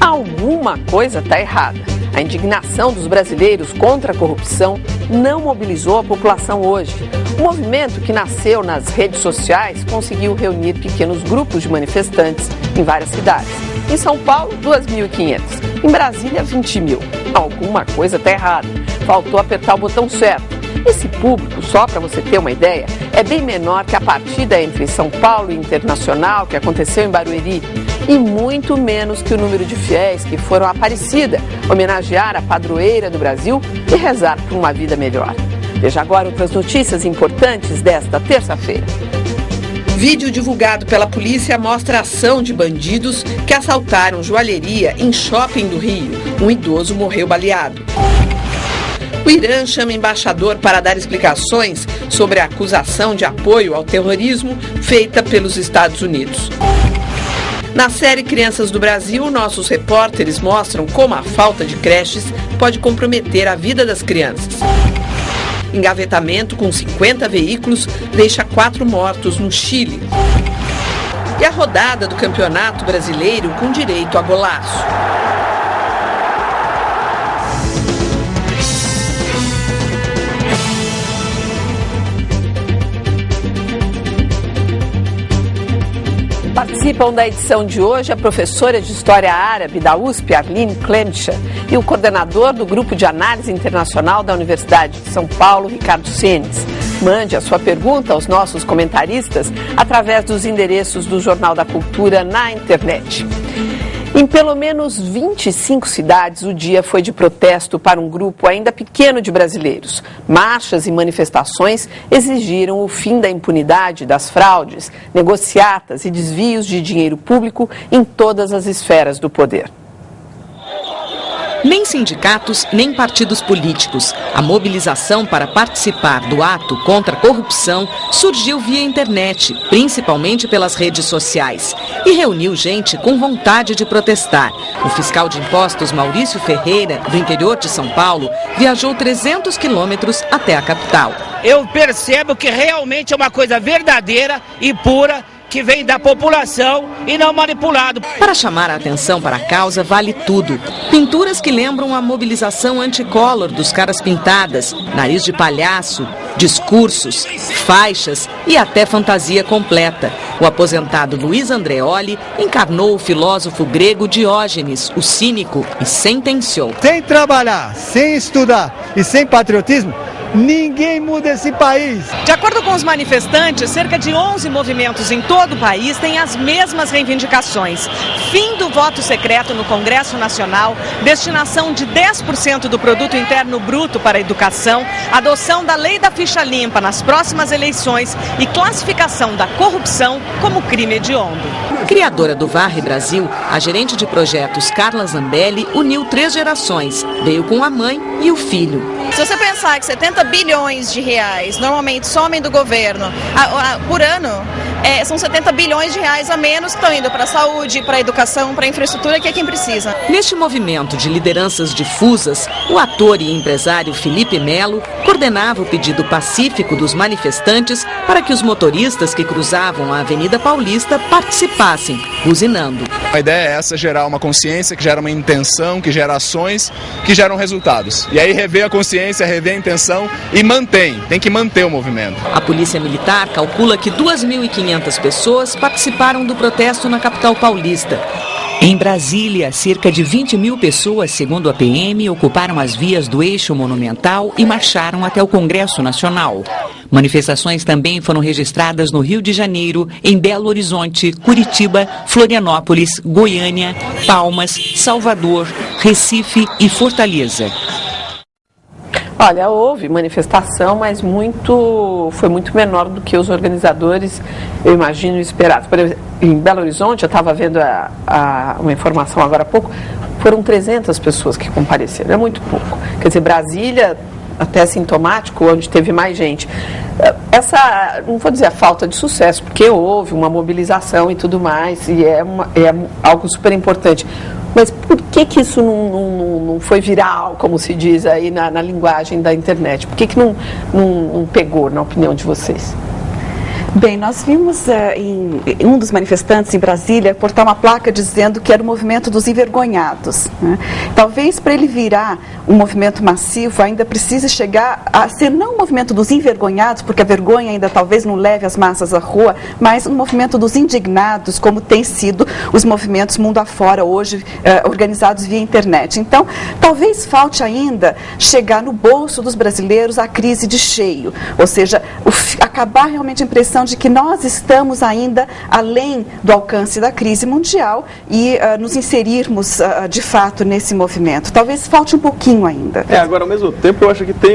Alguma coisa está errada. A indignação dos brasileiros contra a corrupção não mobilizou a população hoje. O movimento, que nasceu nas redes sociais, conseguiu reunir pequenos grupos de manifestantes em várias cidades. Em São Paulo, 2.500. Em Brasília, 20 mil. Alguma coisa está errada. Faltou apertar o botão certo. Esse público, só para você ter uma ideia, é bem menor que a partida entre São Paulo e Internacional, que aconteceu em Barueri, e muito menos que o número de fiéis que foram à Aparecida homenagear a padroeira do Brasil e rezar por uma vida melhor. Veja agora outras notícias importantes desta terça-feira. Vídeo divulgado pela polícia mostra a ação de bandidos que assaltaram joalheria em shopping do Rio. Um idoso morreu baleado. O Irã chama embaixador para dar explicações sobre a acusação de apoio ao terrorismo feita pelos Estados Unidos. Na série Crianças do Brasil, nossos repórteres mostram como a falta de creches pode comprometer a vida das crianças. Engavetamento com 50 veículos deixa 4 mortos no Chile. E a rodada do Campeonato Brasileiro com direito a golaço. Participam da edição de hoje a professora de História Árabe da USP, Arline Klemcha, e o coordenador do Grupo de Análise Internacional da Universidade de São Paulo, Ricardo Senes. Mande a sua pergunta aos nossos comentaristas através dos endereços do Jornal da Cultura na internet. Em pelo menos 25 cidades, o dia foi de protesto para um grupo ainda pequeno de brasileiros. Marchas e manifestações exigiram o fim da impunidade das fraudes, negociatas e desvios de dinheiro público em todas as esferas do poder. Nem sindicatos, nem partidos políticos. A mobilização para participar do ato contra a corrupção surgiu via internet, principalmente pelas redes sociais, e reuniu gente com vontade de protestar. O fiscal de impostos Maurício Ferreira, do interior de São Paulo, viajou 300 quilômetros até a capital. Eu percebo que realmente é uma coisa verdadeira e pura, que vem da população e não manipulado. Para chamar a atenção para a causa, vale tudo. Pinturas que lembram a mobilização anticolor dos caras pintadas, nariz de palhaço, discursos, faixas e até fantasia completa. O aposentado Luiz Andreoli encarnou o filósofo grego Diógenes, o cínico, e sentenciou. Sem trabalhar, sem estudar e sem patriotismo, ninguém muda esse país. De acordo com os manifestantes, cerca de 11 movimentos em todo o país têm as mesmas reivindicações. Fim do voto secreto no Congresso Nacional, destinação de 10% do produto interno bruto para a educação, adoção da lei da ficha limpa nas próximas eleições e classificação da corrupção como crime hediondo. Criadora do Varre Brasil, a gerente de projetos Carla Zambelli uniu 3 gerações. Veio com a mãe e o filho. Se você pensar que 70 bilhões de reais normalmente somem do governo por ano, são 70 bilhões de reais a menos que estão indo para a saúde, para a educação, para a infraestrutura, que é quem precisa. Neste movimento de lideranças difusas, o ator e empresário Felipe Melo coordenava o pedido pacífico dos manifestantes para que os motoristas que cruzavam a Avenida Paulista participassem, buzinando. A ideia é essa, gerar uma consciência, que gera uma intenção, que gera ações, que geram resultados. E aí rever a consciência, rever a intenção e tem que manter o movimento. A Polícia Militar calcula que 2.500 pessoas participaram do protesto na capital paulista. Em Brasília, cerca de 20 mil pessoas, segundo a PM, ocuparam as vias do Eixo Monumental e marcharam até o Congresso Nacional. Manifestações também foram registradas no Rio de Janeiro, em Belo Horizonte, Curitiba, Florianópolis, Goiânia, Palmas, Salvador, Recife e Fortaleza. Olha, houve manifestação, mas foi muito menor do que os organizadores, eu imagino, esperados. Por exemplo, em Belo Horizonte, eu estava vendo uma informação agora há pouco, foram 300 pessoas que compareceram, é muito pouco. Quer dizer, Brasília, até sintomático, onde teve mais gente. Não vou dizer a falta de sucesso, porque houve uma mobilização e tudo mais, e é algo super importante. Mas por que isso não foi viral, como se diz aí na linguagem da internet? Por que não pegou, na opinião de vocês? Bem, nós vimos um dos manifestantes em Brasília portar uma placa dizendo que era o movimento dos envergonhados, né? Talvez para ele virar um movimento massivo ainda precise chegar a ser não um movimento dos envergonhados, porque a vergonha ainda talvez não leve as massas à rua, mas um movimento dos indignados, como tem sido os movimentos mundo afora hoje, organizados via internet. Então, talvez falte ainda chegar no bolso dos brasileiros a crise de cheio, ou seja, acabar realmente a impressão de que nós estamos ainda além do alcance da crise mundial e nos inserirmos de fato nesse movimento. Talvez falte um pouquinho ainda. Agora, ao mesmo tempo, eu acho que tem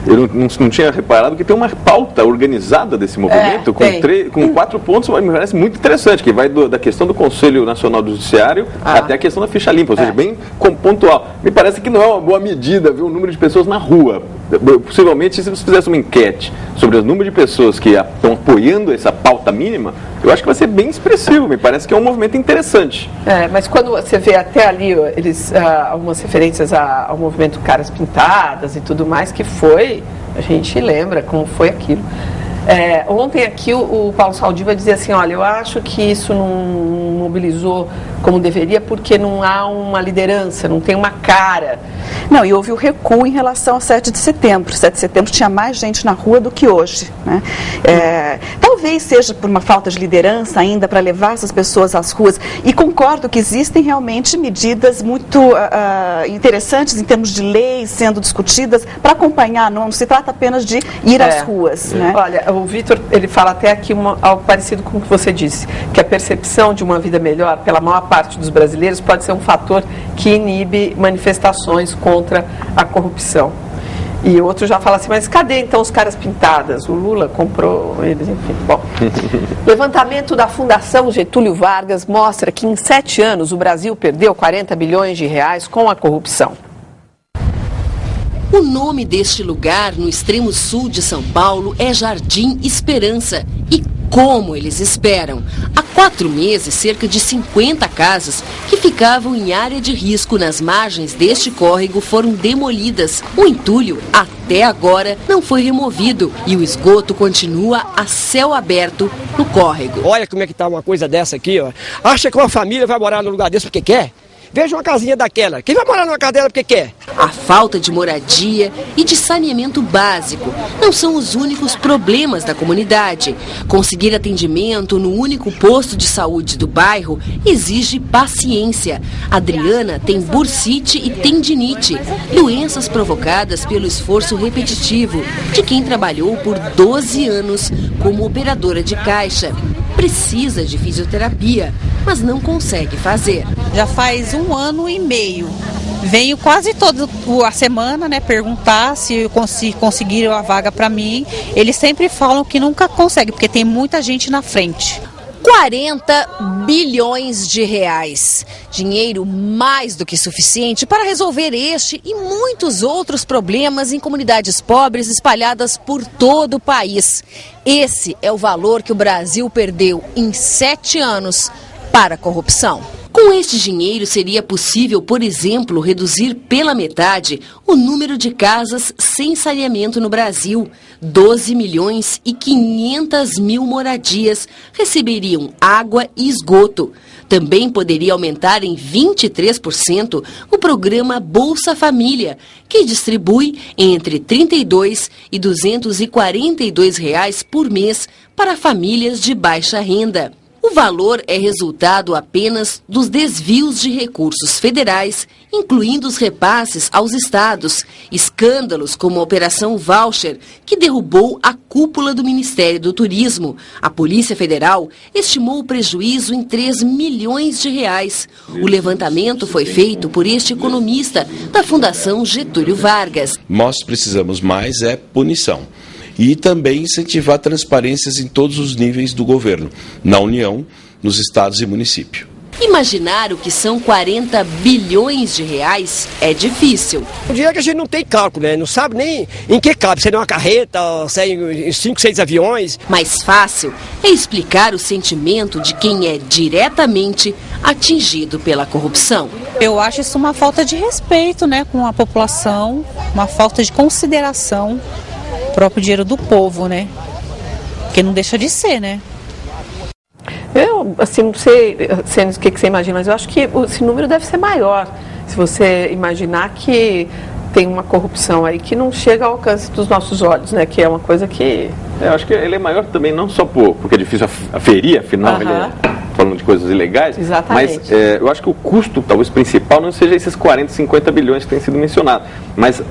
eu não tinha reparado que tem uma pauta organizada desse movimento com 4 pontos, me parece muito interessante, que vai da questão do Conselho Nacional do Judiciário até a questão da ficha limpa, ou seja, bem pontual. Me parece que não é uma boa medida ver o número de pessoas na rua. Possivelmente, se você fizesse uma enquete sobre o número de pessoas que estão apoiando essa pauta mínima, eu acho que vai ser bem expressivo. Me parece que é um movimento interessante. Mas quando você vê até ali, algumas referências ao movimento Caras Pintadas e tudo mais, que foi, a gente lembra como foi aquilo. Ontem aqui o Paulo Saldiva dizia assim, olha, eu acho que isso não mobilizou como deveria porque não há uma liderança, não tem uma cara. Não, e houve o recuo em relação ao 7 de setembro. 7 de setembro tinha mais gente na rua do que hoje, né? Talvez seja por uma falta de liderança ainda para levar essas pessoas às ruas. E concordo que existem realmente medidas muito interessantes em termos de leis sendo discutidas para acompanhar, não se trata apenas de ir às ruas, né? Olha, o Vitor, ele fala até aqui algo parecido com o que você disse, que a percepção de uma vida melhor pela maior parte dos brasileiros pode ser um fator que inibe manifestações contra a corrupção. E outro já fala assim, mas cadê então os caras pintadas? O Lula comprou eles, enfim. Bom, levantamento da Fundação Getúlio Vargas mostra que em 7 anos o Brasil perdeu 40 bilhões de reais com a corrupção. O nome deste lugar, no extremo sul de São Paulo, é Jardim Esperança. E como eles esperam? Há 4 meses, cerca de 50 casas que ficavam em área de risco nas margens deste córrego foram demolidas. O entulho, até agora, não foi removido e o esgoto continua a céu aberto no córrego. Olha como é que tá uma coisa dessa aqui, ó. Acha que uma família vai morar num lugar desse porque quer? Veja uma casinha daquela. Quem vai morar numa casa dela porque quer? A falta de moradia e de saneamento básico não são os únicos problemas da comunidade. Conseguir atendimento no único posto de saúde do bairro exige paciência. Adriana tem bursite e tendinite, doenças provocadas pelo esforço repetitivo de quem trabalhou por 12 anos como operadora de caixa. Precisa de fisioterapia, mas não consegue fazer. Já faz 1 ano e meio. Venho quase toda a semana, né, perguntar se conseguiram a vaga para mim. Eles sempre falam que nunca conseguem, porque tem muita gente na frente. 40 bilhões de reais. Dinheiro mais do que suficiente para resolver este e muitos outros problemas em comunidades pobres espalhadas por todo o país. Esse é o valor que o Brasil perdeu em 7 anos para a corrupção. Com este dinheiro seria possível, por exemplo, reduzir pela metade o número de casas sem saneamento no Brasil. 12 milhões e 500 mil moradias receberiam água e esgoto. Também poderia aumentar em 23% o programa Bolsa Família, que distribui entre R$ 32 e R$ 242 reais por mês para famílias de baixa renda. O valor é resultado apenas dos desvios de recursos federais, incluindo os repasses aos estados, escândalos como a Operação Voucher, que derrubou a cúpula do Ministério do Turismo. A Polícia Federal estimou o prejuízo em 3 milhões de reais. O levantamento foi feito por este economista da Fundação Getúlio Vargas. Nós precisamos mais punição. E também incentivar transparências em todos os níveis do governo, na União, nos estados e município. Imaginar o que são 40 bilhões de reais é difícil. O dinheiro que a gente não tem cálculo, né? Não sabe nem em que cabe, se é uma carreta, se é em 5, 6 aviões. Mais fácil é explicar o sentimento de quem é diretamente atingido pela corrupção. Eu acho isso uma falta de respeito, né, com a população, uma falta de consideração. Próprio dinheiro do povo, né? Porque não deixa de ser, né? Eu, assim, não sei, Sênis, o que você imagina, mas eu acho que esse número deve ser maior. Se você imaginar que tem uma corrupção aí que não chega ao alcance dos nossos olhos, né? Que é uma coisa que... Eu acho que ele é maior também, não só porque é difícil aferir, afinal, ele é falando de coisas ilegais. Exatamente. Mas eu acho que o custo, talvez principal, não seja esses 40, 50 bilhões que têm sido mencionados, mas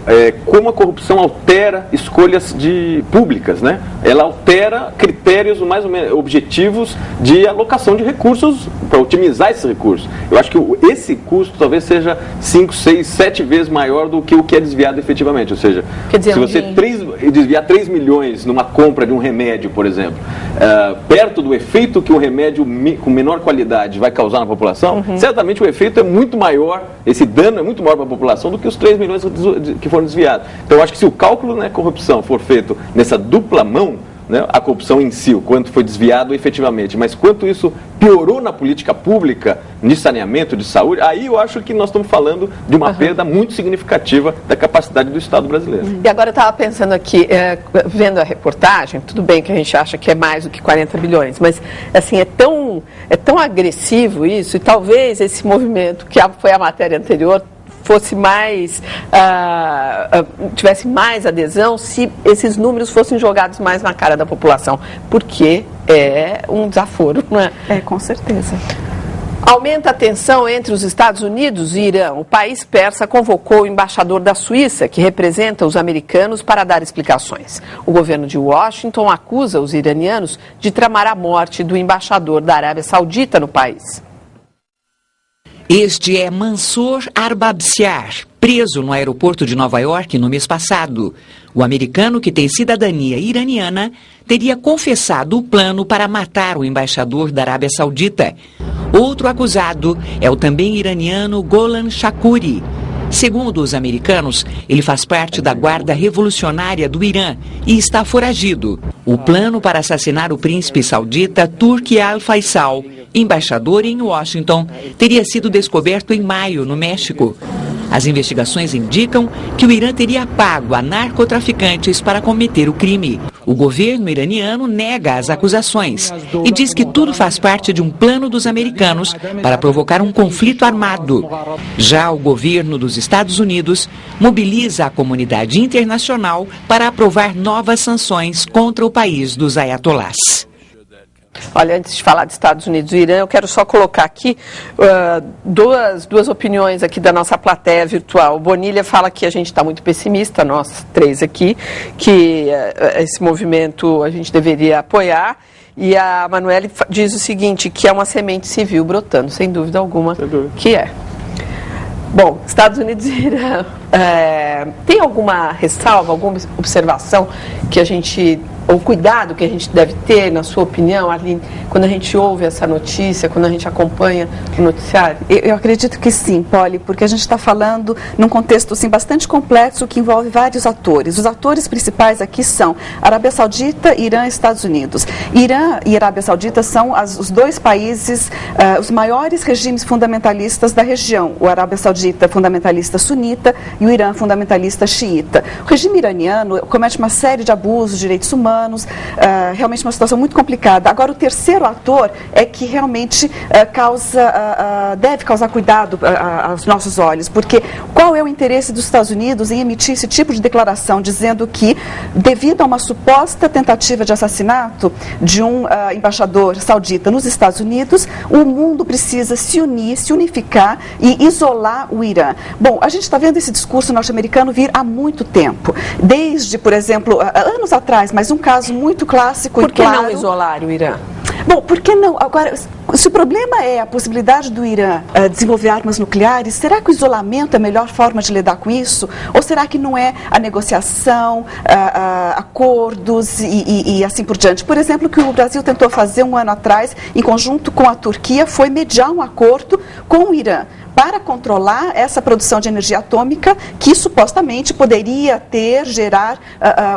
como a corrupção altera escolhas públicas, né? Ela altera critérios mais ou menos objetivos de alocação de recursos para otimizar esses recursos. Eu acho que esse custo talvez seja 5, 6, 7 vezes maior do que o que é desviado efetivamente. Ou seja, se você desviar 3 milhões numa compra de um remédio, por exemplo, perto do efeito que o remédio com menor qualidade vai causar na população, certamente o efeito é muito maior, esse dano é muito maior para a população do que os 3 milhões que foram desviados. Então eu acho que se o cálculo da corrupção for feito nessa dupla mão, né, a corrupção em si, o quanto foi desviado efetivamente, mas quanto isso piorou na política pública, de saneamento, de saúde, aí eu acho que nós estamos falando de uma perda muito significativa da capacidade do Estado brasileiro. E agora eu estava pensando aqui, vendo a reportagem, tudo bem que a gente acha que é mais do que 40 bilhões, mas assim, é tão agressivo isso, e talvez esse movimento, que foi a matéria anterior, fosse mais, tivesse mais adesão se esses números fossem jogados mais na cara da população, porque é um desaforo, não é? Com certeza. Aumenta a tensão entre os Estados Unidos e Irã. O país persa convocou o embaixador da Suíça, que representa os americanos, para dar explicações. O governo de Washington acusa os iranianos de tramar a morte do embaixador da Arábia Saudita no país. Este é Mansour Arbabsiar, preso no aeroporto de Nova York no mês passado. O americano, que tem cidadania iraniana, teria confessado o plano para matar o embaixador da Arábia Saudita. Outro acusado é o também iraniano Golan Shakuri. Segundo os americanos, ele faz parte da Guarda Revolucionária do Irã e está foragido. O plano para assassinar o príncipe saudita Turki Al-Faisal, embaixador em Washington, teria sido descoberto em maio, no México. As investigações indicam que o Irã teria pago a narcotraficantes para cometer o crime. O governo iraniano nega as acusações e diz que tudo faz parte de um plano dos americanos para provocar um conflito armado. Já o governo dos Estados Unidos mobiliza a comunidade internacional para aprovar novas sanções contra o país dos ayatolás. Olha, antes de falar de Estados Unidos e Irã, eu quero só colocar aqui duas opiniões aqui da nossa plateia virtual. O Bonilha fala que a gente está muito pessimista, nós três aqui, que esse movimento a gente deveria apoiar. E a Manuele diz o seguinte, que é uma semente civil brotando, sem dúvida alguma, que é. Bom, Estados Unidos e Irã, tem alguma ressalva, alguma observação que a gente, ou cuidado que a gente deve ter, na sua opinião, Aline, quando a gente ouve essa notícia, quando a gente acompanha o noticiário? Eu acredito que sim, Polly, porque a gente está falando num contexto assim, bastante complexo que envolve vários atores. Os atores principais aqui são Arábia Saudita, Irã e Estados Unidos. Irã e Arábia Saudita são os dois países, os maiores regimes fundamentalistas da região. O Arábia Saudita fundamentalista sunita e o Irã fundamentalista xiita. O regime iraniano comete uma série de abusos de direitos humanos, realmente uma situação muito complicada. Agora, o terceiro ator é que realmente deve causar cuidado aos nossos olhos, porque qual é o interesse dos Estados Unidos em emitir esse tipo de declaração, dizendo que, devido a uma suposta tentativa de assassinato de um embaixador saudita nos Estados Unidos, o mundo precisa se unir, se unificar e isolar o Irã. Bom, a gente está vendo esse discurso norte-americano vir há muito tempo, desde, por exemplo, anos atrás, mas um caso muito clássico e claro... Por que não isolar o Irã? Bom, por que não? Agora, se o problema é a possibilidade do Irã desenvolver armas nucleares, será que o isolamento é a melhor forma de lidar com isso? Ou será que não é a negociação, acordos e assim por diante? Por exemplo, o que o Brasil tentou fazer um ano atrás, em conjunto com a Turquia, foi mediar um acordo com o Irã para controlar essa produção de energia atômica que supostamente poderia gerar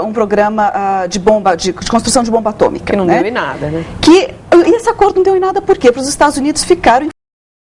um programa de construção de bomba atômica. Que não deu em nada, né? E esse acordo não deu em nada por quê? Porque os Estados Unidos ficaram